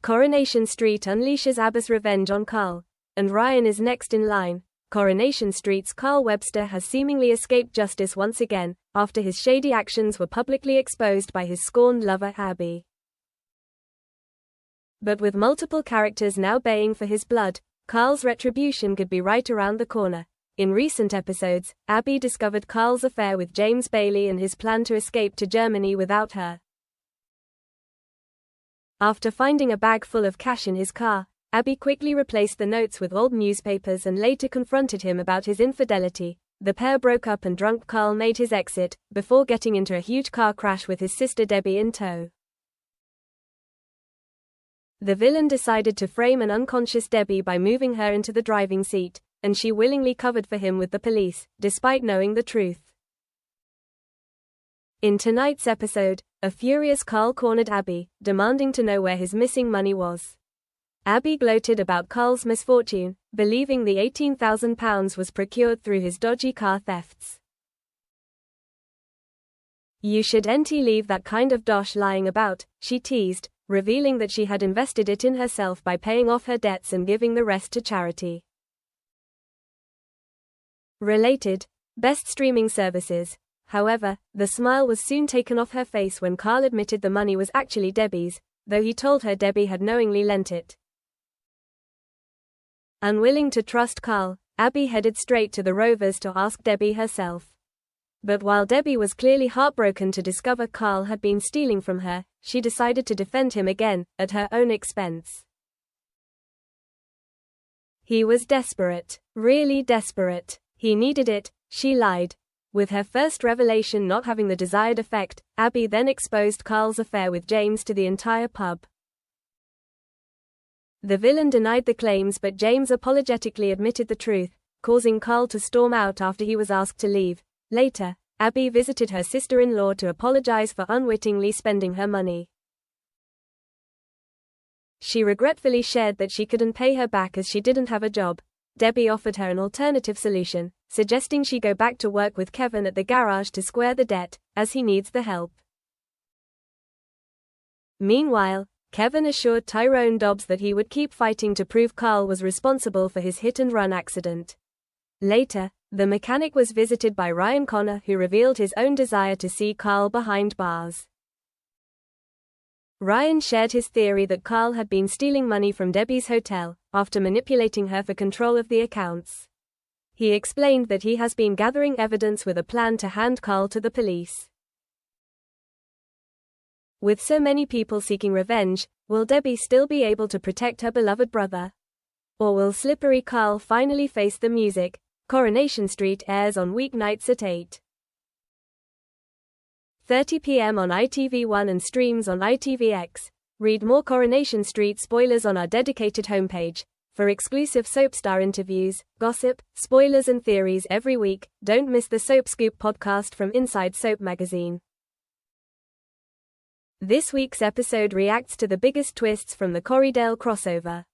Coronation Street unleashes Abby's revenge on Carl, and Ryan is next in line. Coronation Street's Carl Webster has seemingly escaped justice once again, after his shady actions were publicly exposed by his scorned lover Abby. But with multiple characters now baying for his blood, Carl's retribution could be right around the corner. In recent episodes, Abby discovered Carl's affair with James Bailey and his plan to escape to Germany without her. After finding a bag full of cash in his car, Abby quickly replaced the notes with old newspapers and later confronted him about his infidelity. The pair broke up and drunk Carl made his exit, before getting into a huge car crash with his sister Debbie in tow. The villain decided to frame an unconscious Debbie by moving her into the driving seat, and she willingly covered for him with the police, despite knowing the truth. In tonight's episode, a furious Carl cornered Abby, demanding to know where his missing money was. Abby gloated about Carl's misfortune, believing the £18,000 was procured through his dodgy car thefts. "You should leave that kind of dosh lying about," she teased, revealing that she had invested it in herself by paying off her debts and giving the rest to charity. Related, best streaming services. However, the smile was soon taken off her face when Carl admitted the money was actually Debbie's, though he told her Debbie had knowingly lent it. Unwilling to trust Carl, Abby headed straight to the Rovers to ask Debbie herself. But while Debbie was clearly heartbroken to discover Carl had been stealing from her, she decided to defend him again, at her own expense. He was desperate, really desperate. He needed it, she lied. With her first revelation not having the desired effect, Abby then exposed Carl's affair with James to the entire pub. The villain denied the claims but James apologetically admitted the truth, causing Carl to storm out after he was asked to leave. Later, Abby visited her sister-in-law to apologize for unwittingly spending her money. She regretfully shared that she couldn't pay her back as she didn't have a job. Debbie offered her an alternative solution, suggesting she go back to work with Kevin at the garage to square the debt, as he needs the help. Meanwhile, Kevin assured Tyrone Dobbs that he would keep fighting to prove Carl was responsible for his hit-and-run accident. Later, the mechanic was visited by Ryan Connor, who revealed his own desire to see Carl behind bars. Ryan shared his theory that Carl had been stealing money from Debbie's hotel, after manipulating her for control of the accounts. He explained that he has been gathering evidence with a plan to hand Carl to the police. With so many people seeking revenge, will Debbie still be able to protect her beloved brother? Or will slippery Carl finally face the music? Coronation Street airs on weeknights at 8:30 p.m. on ITV1 and streams on ITVX. Read more Coronation Street spoilers on our dedicated homepage. For exclusive soap star interviews, gossip, spoilers and theories every week, don't miss the Soap Scoop podcast from Inside Soap magazine. This week's episode reacts to the biggest twists from the Corriedale crossover.